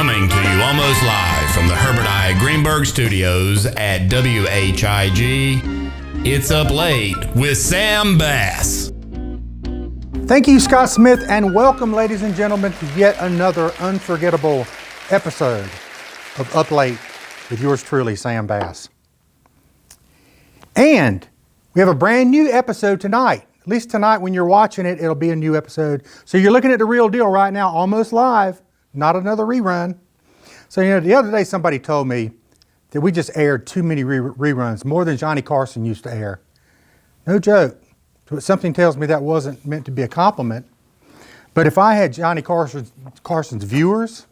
Coming to you almost live from the Herbert I. Greenberg Studios at WHIG, it's Up Late with Sam Bass. Thank you, Scott Smith, and welcome, ladies and gentlemen, to yet another unforgettable episode of Up Late with yours truly, Sam Bass. And we have a brand new episode tonight. At least tonight when you're watching it, it'll be a new episode. So you're looking at the real deal right now, almost live, not another rerun. So, the other day somebody told me that we just aired too many reruns, more than Johnny Carson used to air. No joke. Something tells me that wasn't meant to be a compliment. But if I had Johnny Carson's viewers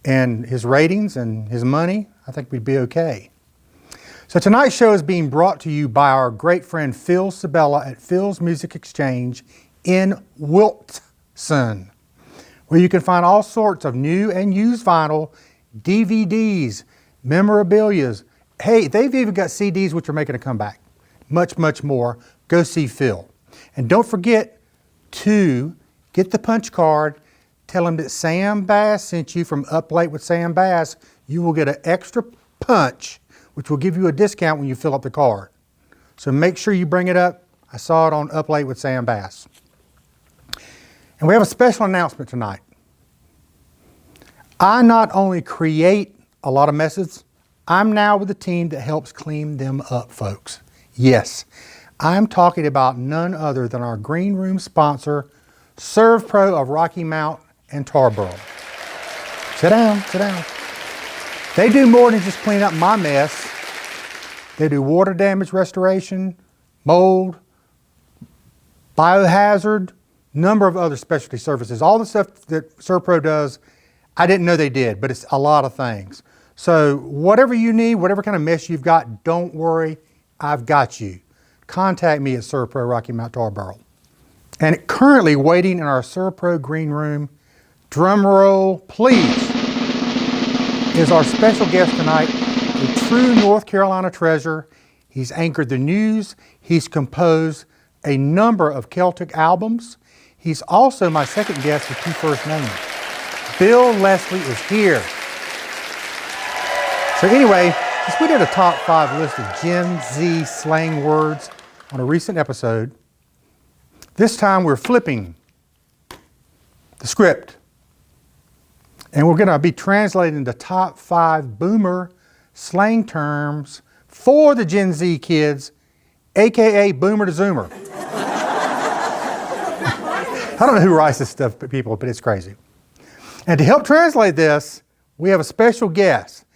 and his ratings and his money, I think we'd be okay. So tonight's show is being brought to you by our great friend Phil Sabella at Phil's Music Exchange in Wilton, where you can find all sorts of new and used vinyl, DVDs, memorabilia. Hey, they've even got CDs which are making a comeback. Much, much more. Go see Phil. And don't forget to get the punch card. Tell him that Sam Bass sent you from Up Late with Sam Bass. You will get an extra punch, which will give you a discount when you fill up the card. So make sure you bring it up. I saw it on Up Late with Sam Bass. And we have a special announcement tonight. I not only create a lot of messes, I'm now with a team that helps clean them up, folks. Yes, I'm talking about none other than our Green Room sponsor, Serve Pro of Rocky Mount and Tarboro. Sit down, sit down. They do more than just clean up my mess. They do water damage restoration, mold, biohazard, number of other specialty services. All the stuff that ServPro does, I didn't know they did, but it's a lot of things. So whatever you need, whatever kind of mess you've got, don't worry, I've got you. Contact me at ServPro Rocky Mount Tarboro. And currently waiting in our ServPro Green Room, drum roll please, is our special guest tonight, a true North Carolina treasure. He's anchored the news. He's composed a number of Celtic albums. He's also my second guest with two first names. Bill Leslie is here. So anyway, since we did a top 5 list of Gen Z slang words on a recent episode, this time we're flipping the script. And we're going to be translating the top 5 boomer slang terms for the Gen Z kids, aka Boomer-to-Zoomer. I don't know who writes this stuff, people, but it's crazy. And to help translate this, we have a special guest.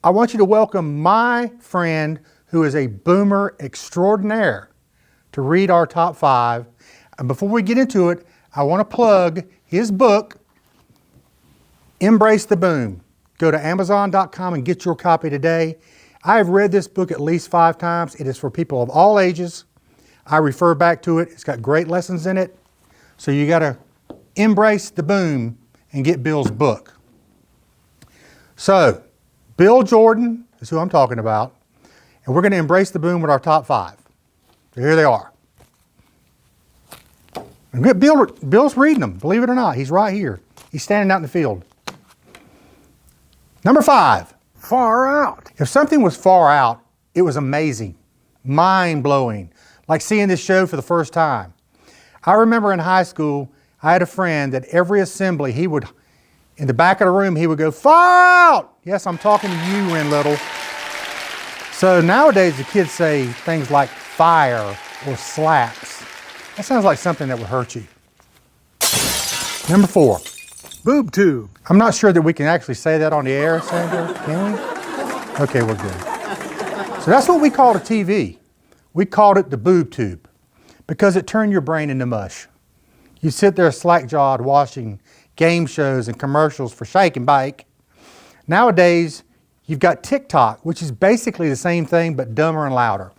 I want you to welcome my friend who is a boomer extraordinaire to read our top 5. And before we get into it, I want to plug his book, Embrace the Boom. Go to Amazon.com and get your copy today. I have read this book at least 5 times. It is for people of all ages. I refer back to it. It's got great lessons in it. So you got to embrace the boom and get Bill's book. So, Bill Jordan is who I'm talking about, and we're going to embrace the boom with our top 5. So here they are. And Bill's reading them, believe it or not. He's right here. He's standing out in the field. Number 5, far out. If something was far out, it was amazing, mind-blowing, like seeing this show for the first time. I remember in high school, I had a friend that every assembly, he would, in the back of the room, he would go, far out! Yes, I'm talking to you, Ren Little. So nowadays, the kids say things like fire or slaps. That sounds like something that would hurt you. Number 4, boob tube. I'm not sure that we can actually say that on the air, Sandra. Can we? Okay, we're good. So that's what we called a TV. We called it the boob tube because it turned your brain into mush. You sit there slack-jawed watching game shows and commercials for Shake and Bake. Nowadays, you've got TikTok, which is basically the same thing but dumber and louder.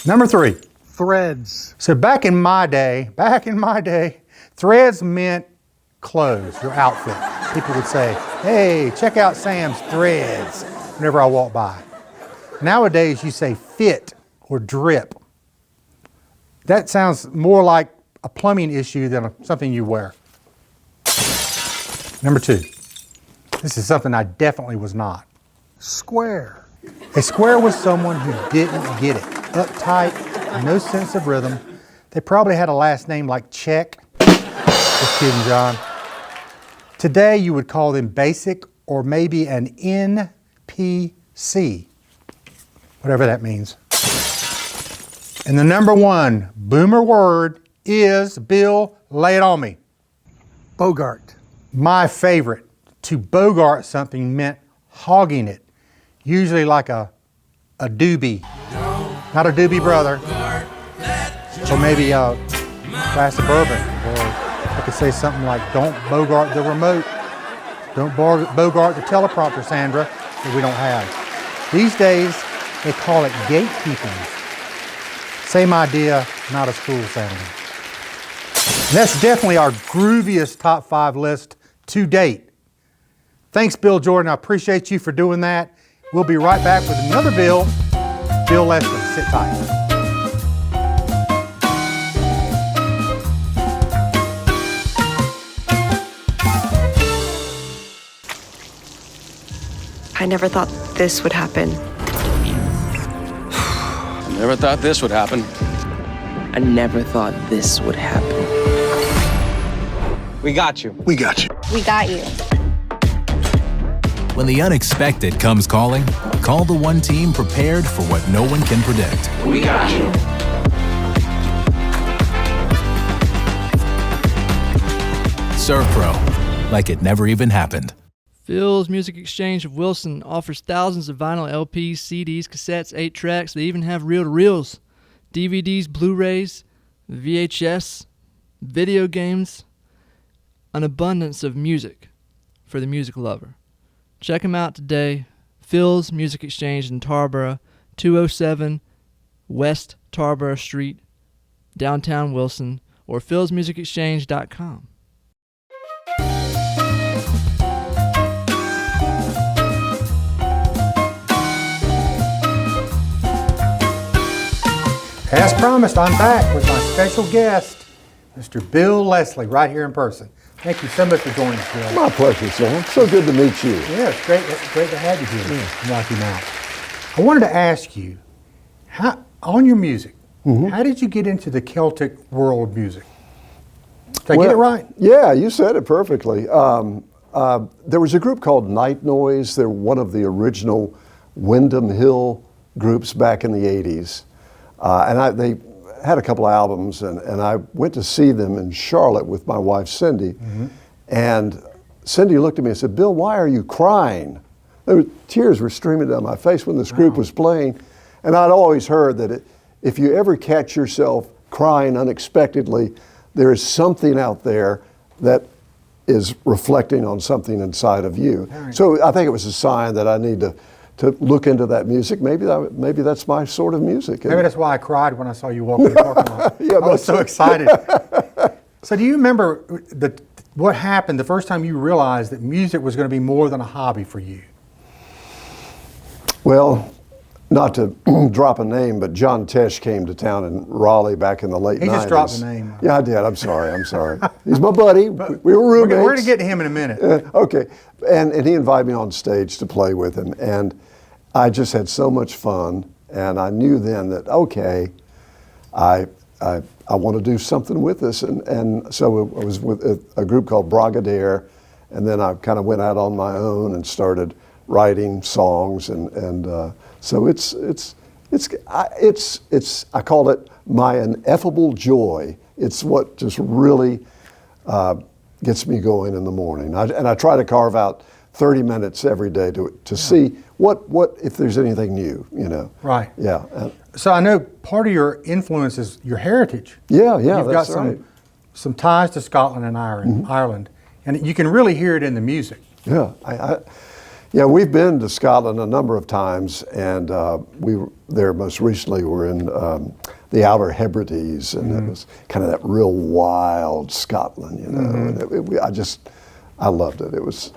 Number 3, threads. So back in my day, threads meant clothes, your outfit. People would say, hey, check out Sam's threads whenever I walk by. Nowadays, you say fit or drip. That sounds more like a plumbing issue than something you wear. Number 2. This is something I definitely was not. Square. A square was someone who didn't get it. Uptight, no sense of rhythm. They probably had a last name like Check. Just kidding, John. Today you would call them basic or maybe an NPC, whatever that means. And the number 1 boomer word is, Bill, lay it on me. Bogart. My favorite. To bogart something meant hogging it, usually like a doobie. Not a doobie brother, or maybe a glass of bourbon, or I could say something like, don't bogart the remote, don't bogart the teleprompter, Sandra, that we don't have. These days, they call it gatekeeping. Same idea, not as cool sounding. And that's definitely our grooviest top 5 list to date. Thanks, Bill Jordan. I appreciate you for doing that. We'll be right back with another Bill Leslie. Sit tight. I never thought this would happen. Never thought this would happen. I never thought this would happen. We got you. We got you. We got you. When the unexpected comes calling, call the one team prepared for what no one can predict. We got you. Serve Pro, like it never even happened. Phil's Music Exchange of Wilson offers thousands of vinyl LPs, CDs, cassettes, 8 tracks. They even have reel-to-reels, DVDs, Blu-rays, VHS, video games, an abundance of music for the music lover. Check them out today. Phil's Music Exchange in Tarboro, 207 West Tarboro Street, downtown Wilson, or philsmusicexchange.com. As promised, I'm back with my special guest, Mr. Bill Leslie, right here in person. Thank you so much for joining us, Bill. My pleasure, Sam. So good to meet you. Yeah, it's great to have you here in Rocky Mount. I wanted to ask you, on your music, how did you get into the Celtic world of music? Did I get it right? Yeah, you said it perfectly. There was a group called Night Noise. They're one of the original Windham Hill groups back in the 80s. And they had a couple of albums, and I went to see them in Charlotte with my wife, Cindy. And Cindy looked at me and said, Bill, why are you crying? Tears were streaming down my face when this group was playing. And I'd always heard that if you ever catch yourself crying unexpectedly, there is something out there that is reflecting on something inside of you. So I think it was a sign that I need to look into that music. Maybe that's my sort of music. Maybe that's why I cried when I saw you walk in the parking lot. Yeah, I was so excited. So do you remember what happened the first time you realized that music was going to be more than a hobby for you? Well, not to drop a name, but John Tesh came to town in Raleigh back in the late 90s. He just dropped the name. Yeah, I did. I'm sorry. He's my buddy. We were roommates. We're going to get to him in a minute. Okay. And he invited me on stage to play with him. And I just had so much fun. And I knew then that, okay, I want to do something with this. And so I was with a group called Brigadier. And then I kind of went out on my own and started writing songs. So I call it my ineffable joy. It's what just really gets me going in the morning. I try to carve out 30 minutes every day to see what if there's anything new, you know. Right. Yeah. So I know part of your influence is your heritage. Yeah, You've that's got right. some ties to Scotland and Ireland, and you can really hear it in the music. Yeah, Yeah, we've been to Scotland a number of times, and we were there most recently. We're in the Outer Hebrides, and it was kind of that real wild Scotland, you know. And I loved it. It was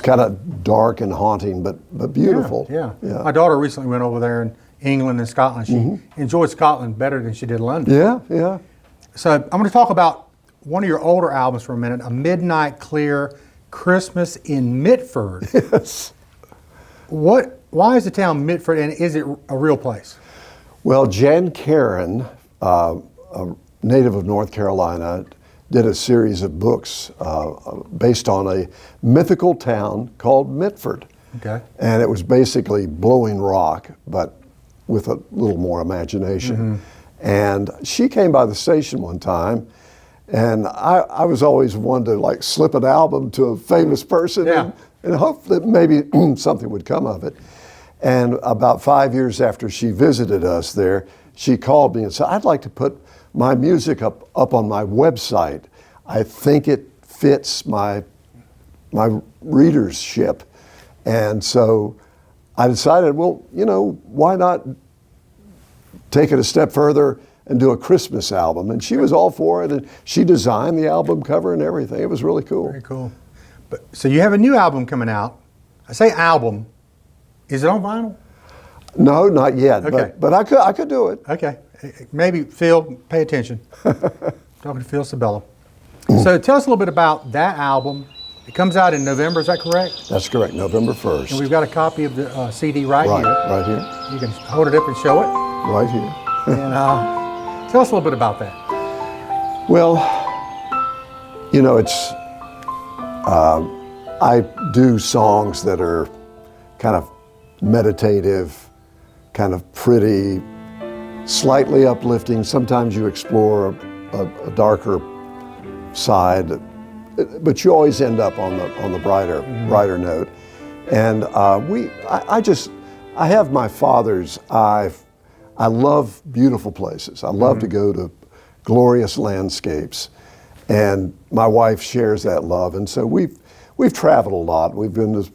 kind of dark and haunting, but beautiful. Yeah. My daughter recently went over there in England and Scotland. She enjoyed Scotland better than she did London. Yeah. So I'm going to talk about one of your older albums for a minute, A Midnight Clear, Christmas in Mitford. Yes. Why is the town Mitford, and is it a real place? Well, Jan Karen, a native of North Carolina, did a series of books based on a mythical town called Mitford. Okay. And it was basically blowing rock, but with a little more imagination. Mm-hmm. And she came by the station one time, and I was always one to like slip an album to a famous person Yeah. and hope that maybe something would come of it. And about 5 years after she visited us there, she called me and said, I'd like to put my music up on my website. I think it fits my readership. And so I decided, well, why not take it a step further and do a Christmas album? And she was all for it, and she designed the album cover and everything. It was really cool. Very cool. So you have a new album coming out. I say album. Is it on vinyl? No, not yet. Okay. But I could do it. Okay. Maybe Phil, pay attention. Talking to Phil Sabella. So tell us a little bit about that album. It comes out in November, is that correct? That's correct, November 1st. And we've got a copy of the CD right here. Right here. You can hold it up and show it. Right here. And tell us a little bit about that. Well, it's, I do songs that are kind of meditative, kind of pretty, slightly uplifting. Sometimes you explore a darker side, but you always end up on the brighter note. And I have my father's eye. I love beautiful places. I love to go to glorious landscapes, and my wife shares that love. And so we've traveled a lot. We've been to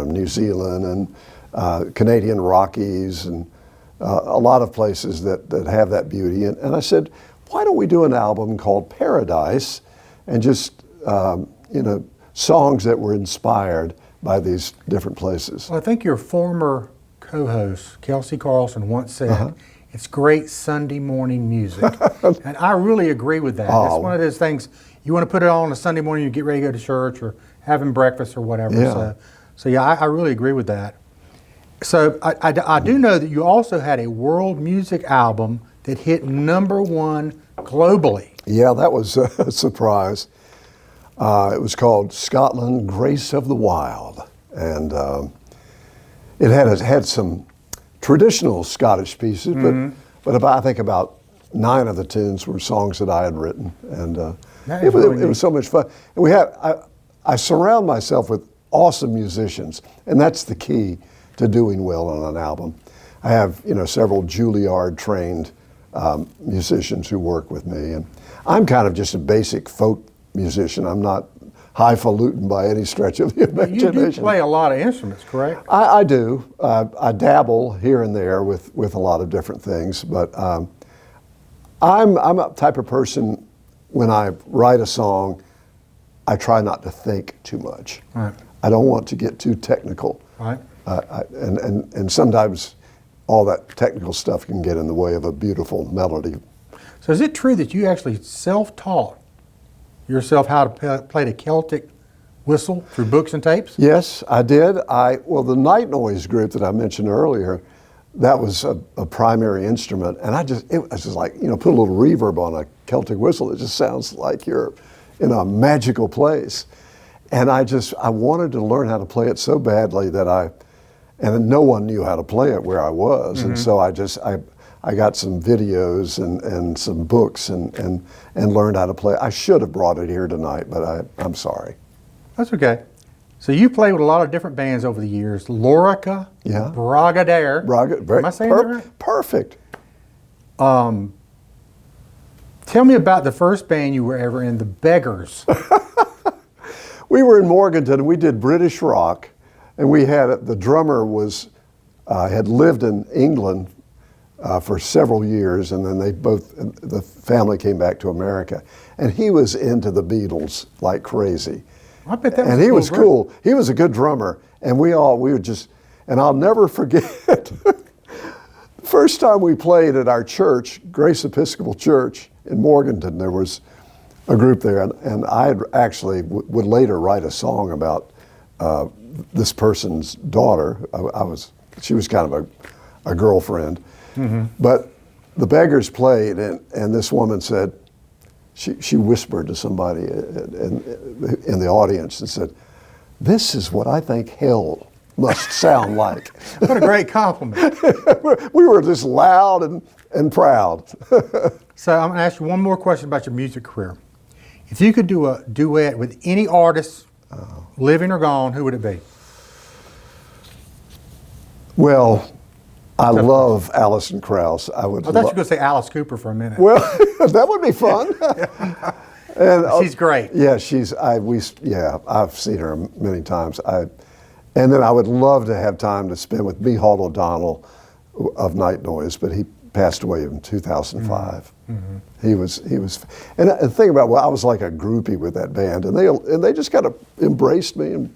New Zealand and Canadian Rockies and a lot of places that have that beauty. And I said, why don't we do an album called Paradise, and just songs that were inspired by these different places. Well, I think your former co-host, Kelsey Carlson, once said, it's great Sunday morning music. And I really agree with that. Oh. It's one of those things, you want to put it on a Sunday morning, you get ready to go to church or having breakfast or whatever. Yeah. So yeah, I really agree with that. So I do know that you also had a world music album that hit #1 globally. Yeah, that was a surprise. It was called Scotland, Grace of the Wild. And it had some traditional Scottish pieces, but I think about 9 of the tunes were songs that I had written. And it was so much fun. And I surround myself with awesome musicians, and that's the key to doing well on an album. I have several Juilliard-trained musicians who work with me, and I'm kind of just a basic folk musician. I'm not highfalutin by any stretch of the imagination. You do play a lot of instruments, correct? I do. I dabble here and there with a lot of different things, but I'm a type of person, when I write a song, I try not to think too much. Right. I don't want to get too technical. Right. And sometimes all that technical stuff can get in the way of a beautiful melody. So is it true that you actually self-taught yourself how to play the Celtic whistle through books and tapes? Yes, I did. The Night Noise group that I mentioned earlier, that was a primary instrument, and it was just like, put a little reverb on a Celtic whistle. It just sounds like you're in a magical place. And I wanted to learn how to play it so badly that and no one knew how to play it where I was. And so I got some videos and some books and learned how to play. I should have brought it here tonight, but I'm sorry. That's okay. So you played with a lot of different bands over the years. Lorica, Yeah. Bragadair. Am I saying that right? Perfect. Tell me about the first band you were ever in, the Beggars. We were in Morganton, and we did British rock, and we had the drummer had lived in England for several years, and then the family came back to America, and he was into the Beatles like crazy. I bet that was And he cool was group. cool. He was a good drummer, and we were just, and I'll never forget. First time we played at our church, Grace Episcopal Church in Morganton, there was a group there, and I actually would later write a song about this person's daughter. She was kind of a girlfriend, but the Beggars played, and this woman said, she whispered to somebody in the audience and said, "This is what I think hell must sound like." What a great compliment. We were just loud and proud. So I'm going to ask you one more question about your music career. If you could do a duet with any artist, living or gone, who would it be? Well, I love Alison Krauss. I thought you were going to say Alice Cooper for a minute. Well, that would be fun. And she's great. Yeah, I've seen her many times. And then I would love to have time to spend with Micheál O'Donnell of Night Noise, but he passed away in 2005. He was, and the thing about, I was like a groupie with that band, and they just kind of embraced me and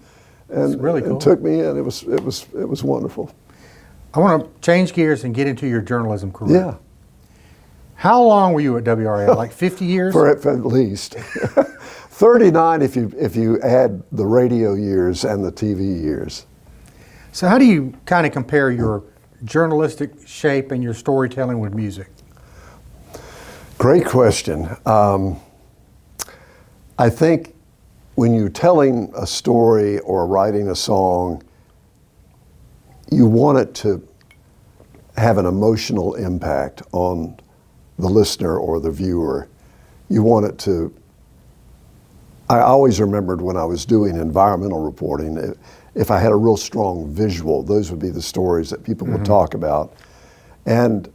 really cool. And took me in. It was wonderful. I want to change gears and get into your journalism career. Yeah. How long were you at WRAL? Like 50 years? For at least 39 if you add the radio years and the TV years. So how do you kind of compare your journalistic shape and your storytelling with music? Great question. I think when you're telling a story or writing a song, you want it to have an emotional impact on the listener or the viewer. You want it to, I always remembered when I was doing environmental reporting, if I had a real strong visual, those would be the stories that people would talk about. And,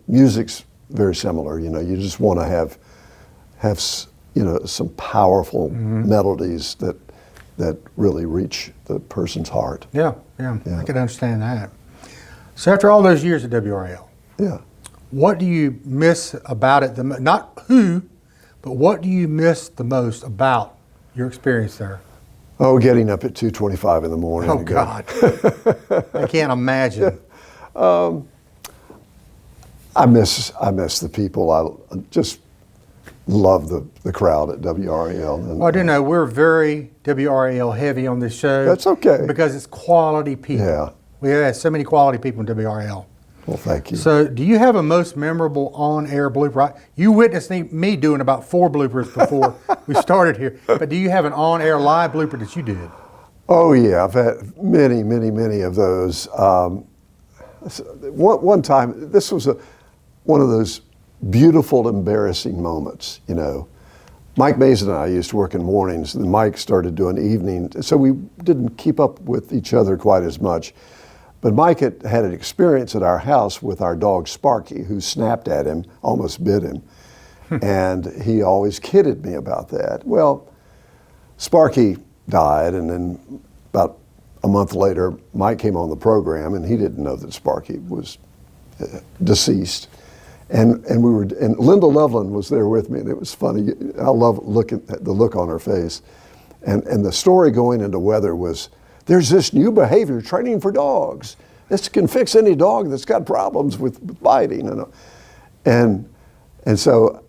music's very similar. You just want to have some powerful melodies that really reach the person's heart. Yeah, I can understand that. So after all those years at WRAL, what do you miss about it? Not who, but what do you miss the most about your experience there? Oh, getting up at 2:25 in the morning. Oh, God. I can't imagine. I miss the people. I just love the crowd at WRAL. Well, I do know we're very WRAL heavy on this show. That's okay. Because it's quality people. Yeah. We have so many quality people in WRAL. Well, thank you. So do you have a most memorable on-air blooper? You witnessed me doing about 4 bloopers before we started here, but do you have an on-air live blooper that you did? Oh, yeah. I've had many of those. One time, this was one of those beautiful, embarrassing moments, Mike Mason and I used to work in mornings, and Mike started doing evening, so we didn't keep up with each other quite as much. But Mike had an experience at our house with our dog Sparky, who snapped at him, almost bit him. And he always kidded me about that. Well, Sparky died, and then about a month later, Mike came on the program, and he didn't know that Sparky was deceased. And Linda Loveland was there with me, and it was funny. I love looking at the look on her face. And the story going into weather was, there's this new behavior training for dogs. This can fix any dog that's got problems with biting. And so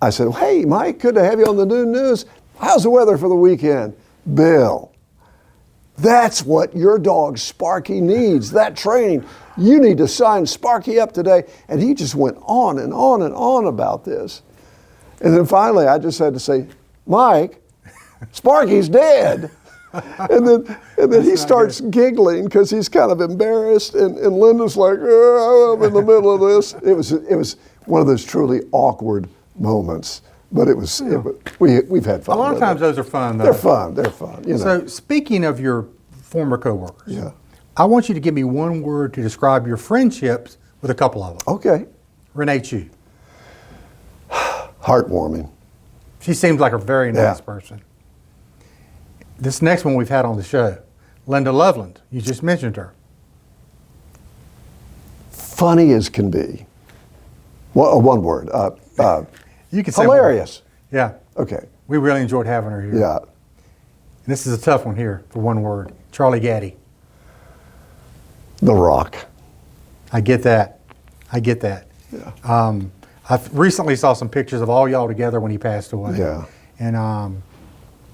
I said, hey, Mike, good to have you on the noon news. How's the weather for the weekend? Bill, that's what your dog Sparky needs, that training. You need to sign Sparky up today. And he just went on and on and on about this. And then finally I just had to say, Mike, Sparky's dead. And then he starts giggling because he's kind of embarrassed, and Linda's like, oh, I'm in the middle of this. It was one of those truly awkward moments, but we've had fun. A lot of times those are fun, though. They're fun. So speaking of your former coworkers, I want you to give me one word to describe your friendships with a couple of them. Okay. Renee Chu. Heartwarming. She seems like a very nice person. This next one we've had on the show, Linda Loveland. You just mentioned her. Funny as can be. One word. You can say hilarious. Yeah. Okay. We really enjoyed having her here. Yeah. And this is a tough one here for one word. Charlie Gaddy. The Rock. I get that. Yeah. I recently saw some pictures of all y'all together when he passed away. Yeah. And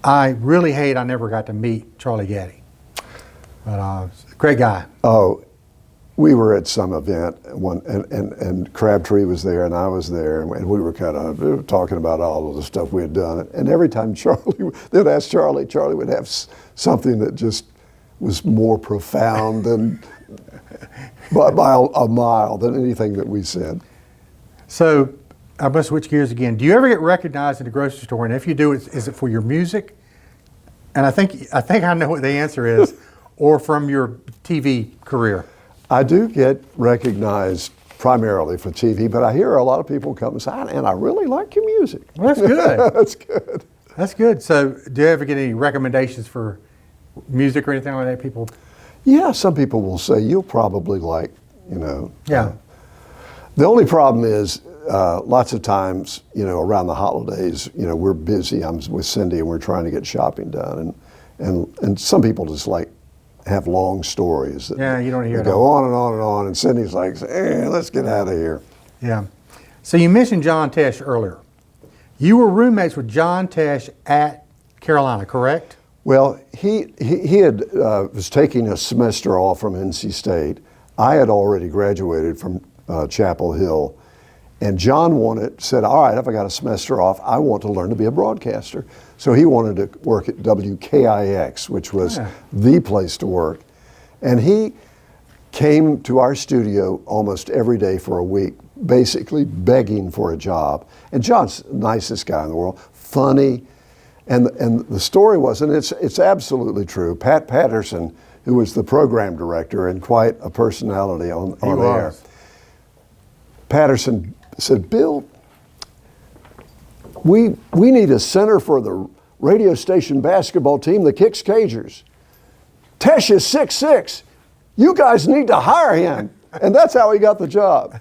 I really hate I never got to meet Charlie Gaddy. But great guy. Oh, we were at some event and Crabtree was there and I was there, and we were kind of talking about all of the stuff we had done. And every time they'd ask Charlie would have something that just was more profound than by a mile than anything that we said. So I'm going to switch gears again. Do you ever get recognized in the grocery store? And if you do, is it for your music? And I think I know what the answer is, or from your TV career. I do get recognized primarily for TV, but I hear a lot of people come and say, and I really like your music. Well, that's good. That's good. That's good. So do you ever get any recommendations for music or anything like that, people? Yeah, some people will say, you'll probably like, Yeah. The only problem is lots of times, around the holidays, we're busy. I'm with Cindy and we're trying to get shopping done. And some people just have long stories that you don't hear it go all. on and on and on. And Cindy's like, let's get out of here. Yeah. So you mentioned John Tesh earlier. You were roommates with John Tesh at Carolina, correct? Well, he was taking a semester off from NC State. I had already graduated from Chapel Hill, and John said, all right, if I got a semester off, I want to learn to be a broadcaster. So he wanted to work at WKIX, which was the place to work. And he came to our studio almost every day for a week, basically begging for a job. And John's the nicest guy in the world, funny. And the story was, and it's absolutely true, Pat Patterson, who was the program director and quite a personality on air. Patterson said, Bill, we need a center for the radio station basketball team, the Kicks Cagers. Tesh is 6'6". You guys need to hire him. And that's how he got the job.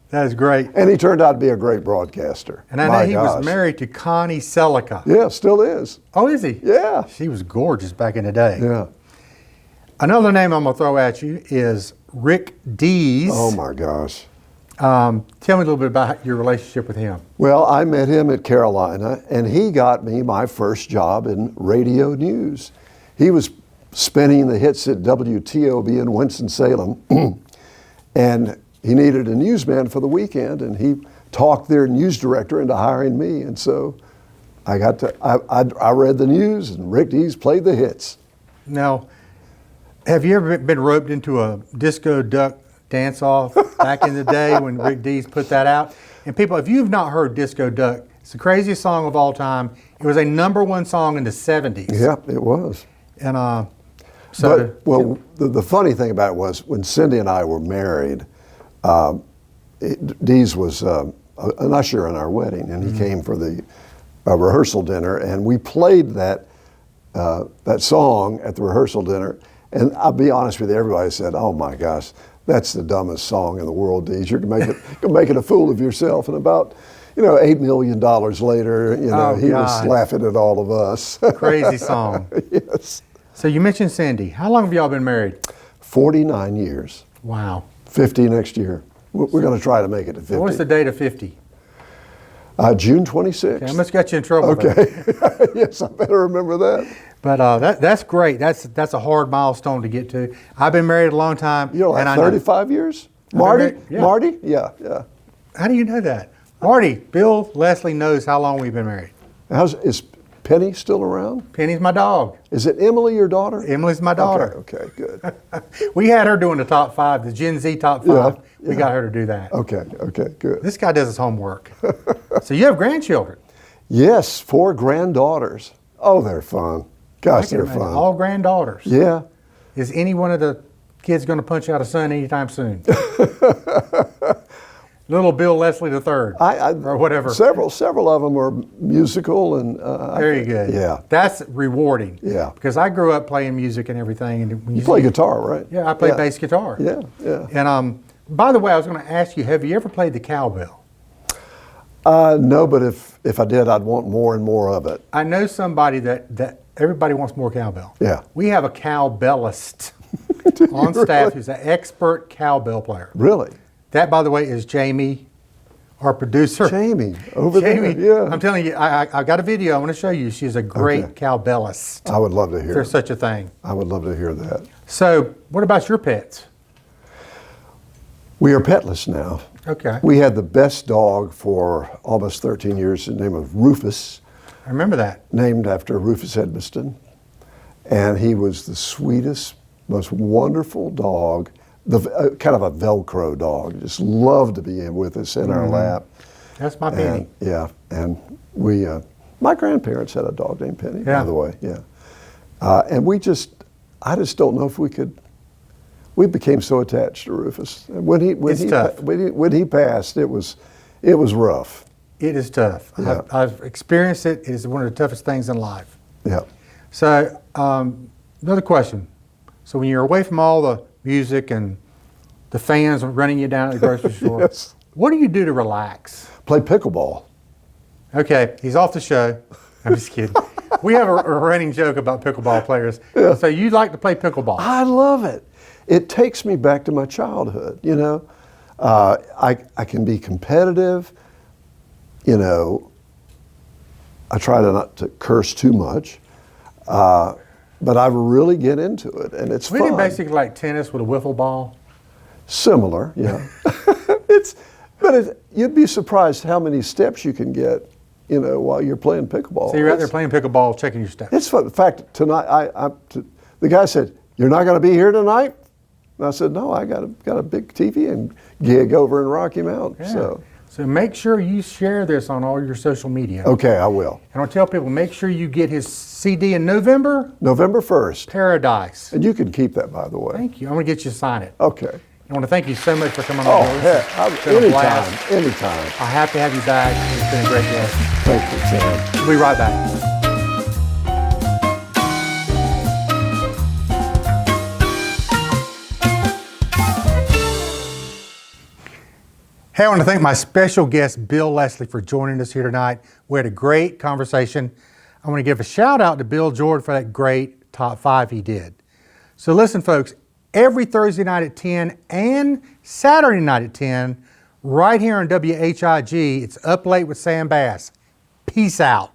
That is great. And he turned out to be a great broadcaster. And I know he was married to Connie Celica. Yeah, still is. Oh, is he? Yeah. She was gorgeous back in the day. Yeah. Another name I'm going to throw at you is Rick Dees. Oh, my gosh. Tell me a little bit about your relationship with him. Well, I met him at Carolina, and he got me my first job in radio news. He was spinning the hits at WTOB in Winston-Salem, and he needed a newsman for the weekend, and he talked their news director into hiring me, and so I read the news, and Rick Dees played the hits. Now, have you ever been roped into a disco duck dance-off back in the day when Rick Dees put that out? And people, if you've not heard Disco Duck, it's the craziest song of all time. It was a #1 song in the 70s. Yeah, it was. And the funny thing about it was when Cindy and I were married, Dees was an usher in our wedding, and he came for the rehearsal dinner, and we played that song at the rehearsal dinner. And I'll be honest with you, everybody said, "Oh my gosh, that's the dumbest song in the world, Dees. You're making a fool of yourself." And about, $8 million later, he was laughing at all of us. Crazy song. Yes. So you mentioned Cindy. How long have y'all been married? 49 years. Wow. 50 next year. We're going to try to make it to 50. What's the date of 50? June 26th. Okay, I must got you in trouble. Okay. Yes, I better remember that. But that's great. That's a hard milestone to get to. I've been married a long time. Like 35 years? Marty? Yeah. Marty? Yeah, yeah. How do you know that? Marty, Bill Leslie knows how long we've been married. Is Penny still around? Penny's my dog. Is it Emily, your daughter? Emily's my daughter. Okay, good. We had her doing the top 5, the Gen Z top 5. Yeah, we got her to do that. Okay, good. This guy does his homework. So you have grandchildren? Yes, 4 granddaughters. Oh, they're fun. Gosh, they're fun. All granddaughters. Yeah. Is any one of the kids going to punch out a son anytime soon? Little Bill Leslie III, or whatever. Several of them were musical, and very good. Yeah, that's rewarding. Yeah, because I grew up playing music and everything. And you play guitar, right? Yeah, I play bass guitar. Yeah. And by the way, I was going to ask you: have you ever played the cowbell? No, but if I did, I'd want more and more of it. I know somebody that everybody wants more cowbell. Yeah, we have a cowbellist on staff who's an expert cowbell player. Really? That, by the way, is Jamie our producer. Jamie, over Jamie, there. Yeah. I'm telling you, I got a video I want to show you. She's a great cowbellist. I would love to If hear there's it. such a thing. I would love to hear that. So, what about your pets? We are petless now. Okay. We had the best dog for almost 13 years, the name of Rufus, I remember that. named after Rufus Edmiston. And he was the sweetest, most wonderful dog, kind of a Velcro dog. Just loved to be in with us in our lap. That's my Penny. Yeah, and we, my grandparents had a dog named Penny, by the way, yeah. And I just don't know if we became so attached to Rufus. And when he passed, it was rough. It is tough. Yeah. I've experienced it. It is one of the toughest things in life. Yeah. So, another question. So, when you're away from all the music and the fans running you down at the grocery store, Yes. what do you do to relax? Play pickleball. Okay, he's off the show. I'm just kidding. We have a running joke about pickleball players. Yeah. So, you like to play pickleball? I love it. It takes me back to my childhood, you know. I can be competitive, you know. I try not to curse too much, but I really get into it, and it's Isn't fun. it basically like tennis with a wiffle ball? Similar, yeah. You'd be surprised how many steps you can get, you know, while you're playing pickleball. So you're out there playing pickleball, checking your steps. It's fun. In fact, tonight, the guy said, "You're not going to be here tonight?" And I said, "No, I got a big TV and gig over in Rocky Mount." Yeah. So make sure you share this on all your social media. Okay, I will. And I'll tell people, make sure you get his CD in November, November 1st. Paradise. And you can keep that, by the way. Thank you. I'm going to get you to sign it. Okay. I want to thank you so much for coming on. Oh, board. heck, It's been a blast. anytime. I have to have you back. It's been a great guest. Thank you, Sam. We'll be right back. Hey, I want to thank my special guest, Bill Leslie, for joining us here tonight. We had a great conversation. I want to give a shout out to Bill Jordan for that great top 5 he did. So listen, folks, every Thursday night at 10 and Saturday night at 10, right here on WHIG, it's Up Late with Sam Bass. Peace out.